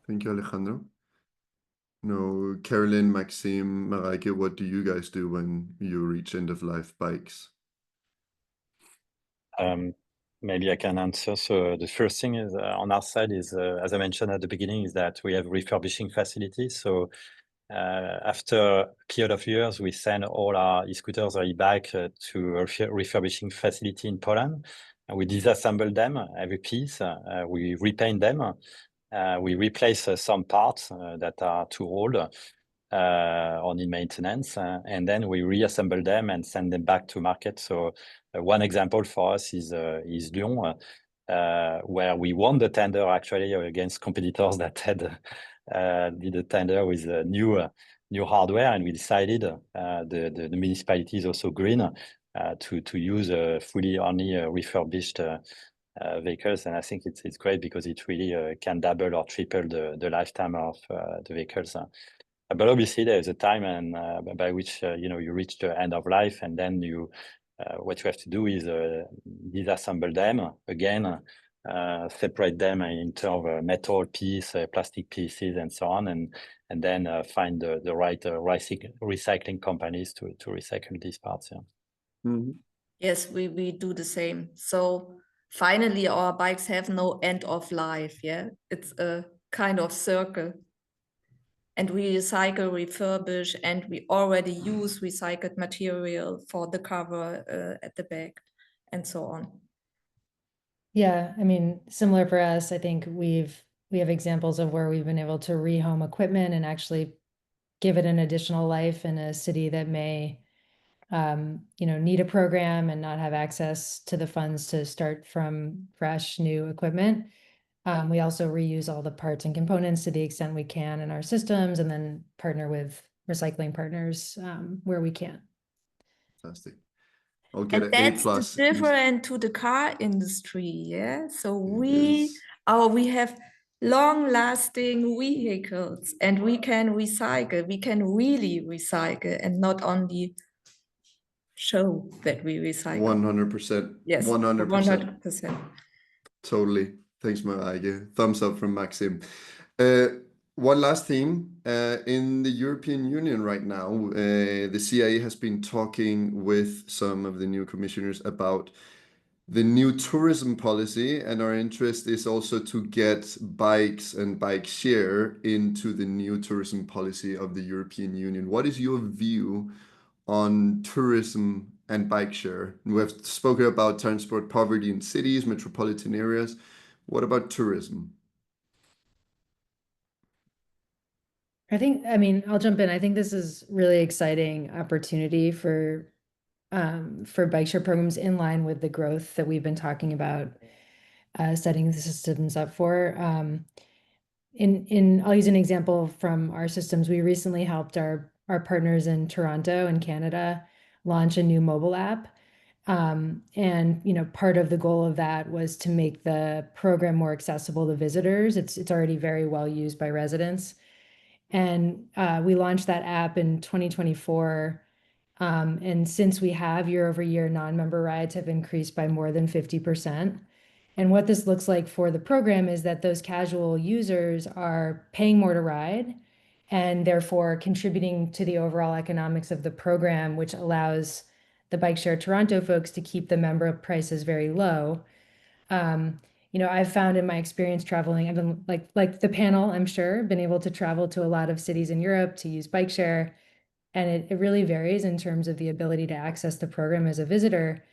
Thank you, Alejandro. No, Caroline, Maxim, Mareike, what do you guys do when you reach end-of-life bikes? Maybe I can answer. So the first thing is on our side is, as I mentioned at the beginning, is that we have refurbishing facilities. So after a period of years, we send all our e-scooters or e-bike to a refurbishing facility in Poland. And we disassemble them, every piece. We repaint them. We replace some parts that are too old or need maintenance, and then we reassemble them and send them back to market. So one example for us is Lyon, where we won the tender actually against competitors that had did a tender with new hardware, and we decided the municipality is also green to use fully only refurbished vehicles, and I think it's great because it really can double or triple the lifetime of the vehicles. But obviously there's a time and by which you reach the end of life, and then you what you have to do is disassemble them again, separate them into metal piece, plastic pieces, and so on, and then find the right recycling companies to recycle these parts. Yeah. Mm-hmm. Yes, we do the same. So finally, our bikes have no end of life. Yeah, it's a kind of circle. And we recycle, refurbish, and we already use recycled material for the cover at the back, and so on. Yeah, I mean, similar for us. I think we have examples of where we've been able to rehome equipment and actually give it an additional life in a city that may need a program and not have access to the funds to start from fresh new equipment. We also reuse all the parts and components to the extent we can in our systems, and then partner with recycling partners where we can. Fantastic. I'll get an that's A+. the different to the car industry. Yeah, so Yes. we have long-lasting vehicles, and we can recycle. We can really recycle, and not only show that we recycle. 100%. Yes, 100%. 100%. Totally. Thanks, Mareike. Thumbs up from Maxim. One last theme. In the European Union right now, the CIE has been talking with some of the new commissioners about the new tourism policy, and our interest is also to get bikes and bike share into the new tourism policy of the European Union. What is your view on tourism and bike share? We have spoken about transport poverty in cities, metropolitan areas. What about tourism? I'll jump in. I think this is really exciting opportunity for bike share programs in line with the growth that we've been talking about, setting the systems up for. I'll use an example from our systems. We recently helped our partners in Toronto in Canada launch a new mobile app And part of the goal of that was to make the program more accessible to visitors. It's already very well used by residents. And we launched that app in 2024. And since we have year-over-year non-member rides have increased by more than 50%. And what this looks like for the program is that those casual users are paying more to ride and therefore contributing to the overall economics of the program, which allows the Bike Share Toronto folks to keep the member prices very low. I've found in my experience traveling, I've been like the panel, I'm sure, been able to travel to a lot of cities in Europe to use bike share. And it really varies in terms of the ability to access the program as a visitor.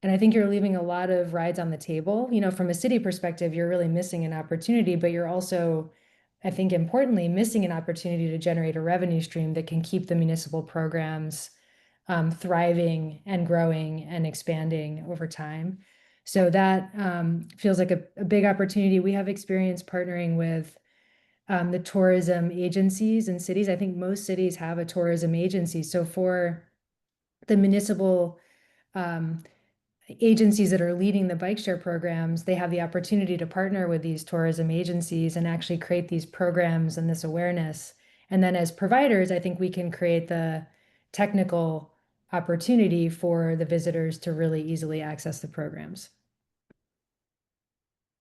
And I think you're leaving a lot of rides on the table. From a city perspective, you're really missing an opportunity, but you're also, I think importantly, missing an opportunity to generate a revenue stream that can keep the municipal programs thriving and growing and expanding over time. So that feels like a big opportunity. We have experience partnering with the tourism agencies in cities. I think most cities have a tourism agency. So for the municipal agencies that are leading the bike share programs, they have the opportunity to partner with these tourism agencies and actually create these programs and this awareness. And then as providers, I think we can create the technical opportunity for the visitors to really easily access the programs.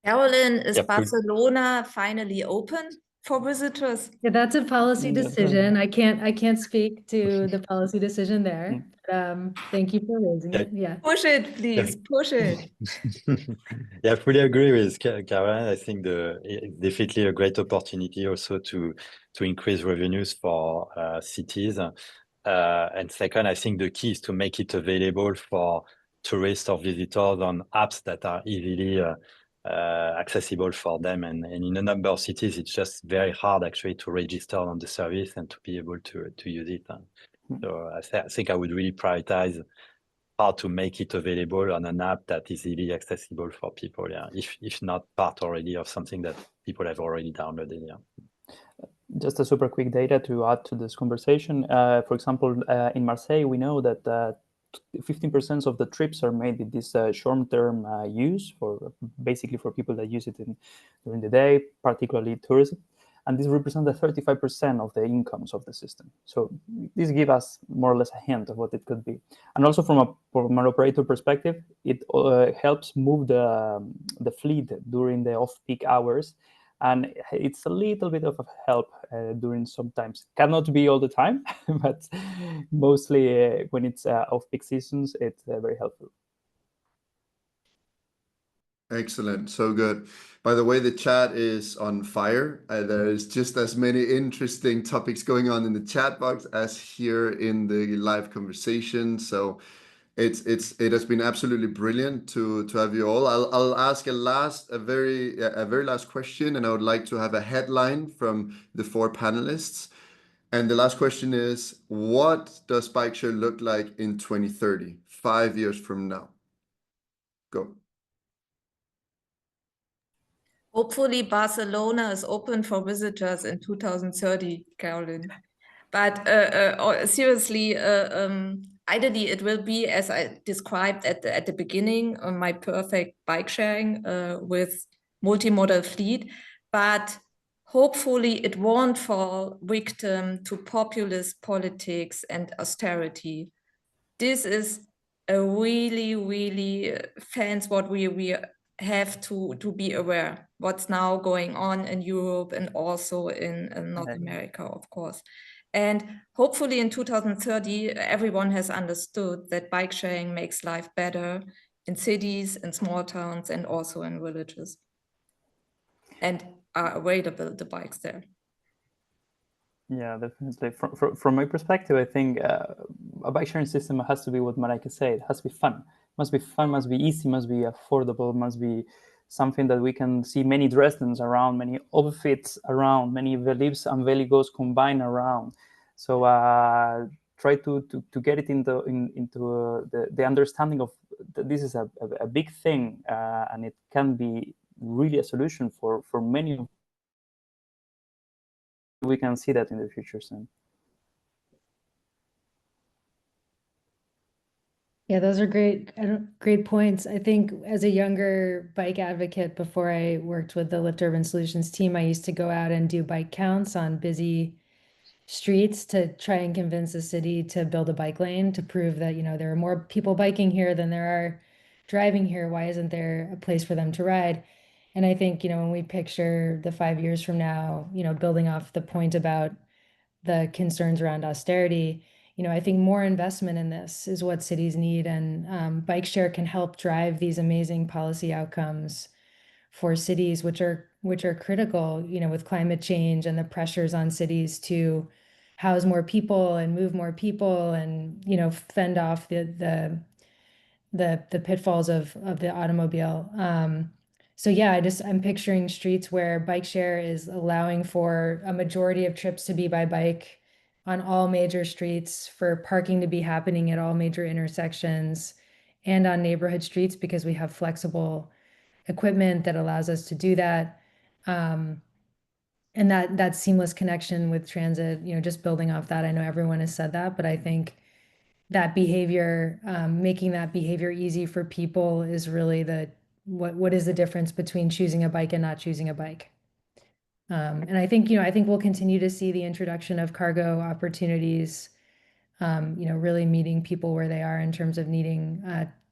Carolyn, is Yeah, Barcelona finally open for visitors? Yeah, that's a policy decision. I can't speak to the policy decision there. Thank you for raising it. Yeah. Push it, please. Push it. Yeah, I fully agree with Caroline. I think it's definitely a great opportunity also to increase revenues for cities. And second, I think the key is to make it available for tourists or visitors on apps that are easily accessible for them. And in a number of cities, it's just very hard actually to register on the service and to be able to use it. So I think I would really prioritize how to make it available on an app that is easily accessible for people. Yeah, if not part already of something that people have already downloaded. Yeah. Just a super quick data to add to this conversation. For example, in Marseille, we know that 15% of the trips are made with this short-term use basically for people that use it during the day, particularly tourism. And this represents 35% of the incomes of the system. So this gives us more or less a hint of what it could be. And also from an operator perspective, it helps move the fleet during the off-peak hours. And it's a little bit of a help during sometimes. Cannot be all the time, but mostly when it's off-peak seasons, it's very helpful. Excellent. So good. By the way, the chat is on fire. There's just as many interesting topics going on in the chat box as here in the live conversation. So it has been absolutely brilliant to have you all. I'll ask a very last question, and I would like to have a headline from the four panelists. And the last question is, what does bike share look like in 2030, 5 years from now? Go. Hopefully Barcelona is open for visitors in 2030, Carolyn. But seriously, ideally it will be, as I described at the beginning, my perfect bike sharing with multimodal fleet. But hopefully it won't fall victim to populist politics and austerity. This is a really, really what we have to be aware what's now going on in Europe and also in North America, of course. And hopefully in 2030, everyone has understood that bike sharing makes life better in cities, in small towns, and also in villages. And are available, the bikes there. Yeah, definitely. From my perspective, I think a bike sharing system has to be what Mareike said. It has to be fun. Must be fun, must be easy, must be affordable, must be something that we can see many Dresdens around, many outfits around, many Velibs and Veligos combined around. So try to get it into the understanding of that this is a big thing and it can be really a solution for many of. We can see that in the future soon. Yeah, those are great, great points. I think as a younger bike advocate, before I worked with the Lyft Urban Solutions team, I used to go out and do bike counts on busy streets to try and convince the city to build a bike lane to prove that, there are more people biking here than there are driving here. Why isn't there a place for them to ride? And I think, when we picture the 5 years from now, building off the point about the concerns around austerity, I think more investment in this is what cities need, and bike share can help drive these amazing policy outcomes for cities, which are critical, with climate change and the pressures on cities to house more people and move more people, and fend off the pitfalls of the automobile. So yeah, I'm picturing streets where bike share is allowing for a majority of trips to be by bike on all major streets, for parking to be happening at all major intersections and on neighborhood streets, because we have flexible equipment that allows us to do that. And that seamless connection with transit, just building off that. I know everyone has said that, but I think that behavior, making that behavior easy for people is really what is the difference between choosing a bike and not choosing a bike. And I think we'll continue to see the introduction of cargo opportunities, really meeting people where they are in terms of needing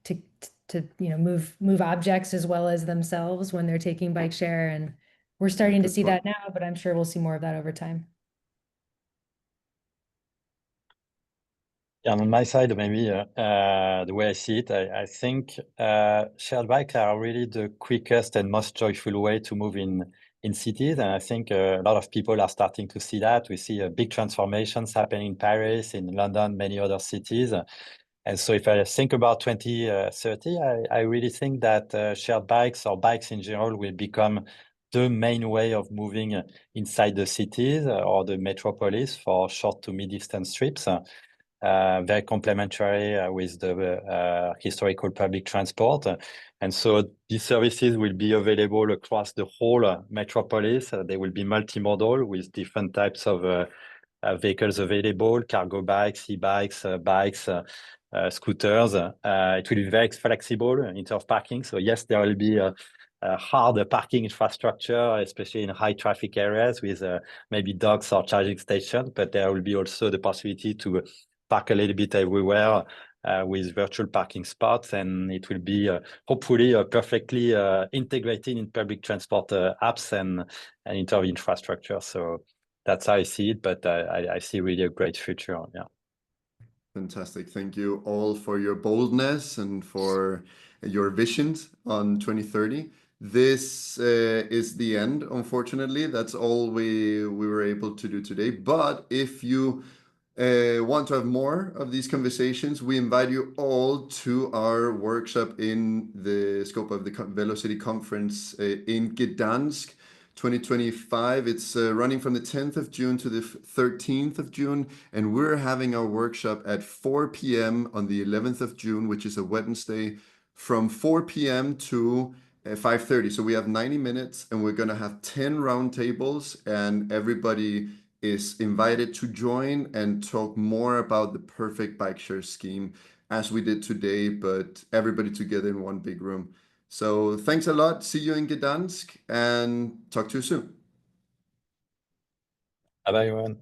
to move objects as well as themselves when they're taking bike share. And we're starting to see that now, but I'm sure we'll see more of that over time. Yeah, on my side, maybe the way I see it, I think shared bikes are really the quickest and most joyful way to move in cities. And I think a lot of people are starting to see that. We see big transformations happening in Paris, in London, many other cities. And so if I think about 2030, I really think that shared bikes or bikes in general will become the main way of moving inside the cities or the metropolis for short to mid-distance trips. Very complementary with the historical public transport. And so these services will be available across the whole metropolis. They will be multimodal with different types of vehicles available, cargo bikes, e-bikes, bikes, scooters. It will be very flexible in terms of parking. So yes, there will be a hard parking infrastructure, especially in high traffic areas with maybe docks or charging stations, but there will be also the possibility to park a little bit everywhere with virtual parking spots, and it will be hopefully perfectly integrated in public transport apps and in terms of infrastructure. So that's how I see it, but I see really a great future. Yeah. Fantastic. Thank you all for your boldness and for your visions on 2030. This is the end, unfortunately. That's all we were able to do today. But if you want to have more of these conversations, we invite you all to our workshop in the scope of the Velocity Conference in Gdansk 2025. It's running from the 10th of June to the 13th of June, and we're having our workshop at 4 p.m. on the 11th of June, which is a Wednesday, from 4 p.m. to 5:30. So we have 90 minutes, and we're going to have 10 roundtables, and everybody is invited to join and talk more about the perfect bike share scheme as we did today, but everybody together in one big room. So thanks a lot. See you in Gdansk and talk to you soon. Bye, everyone.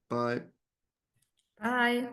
Bye. Bye.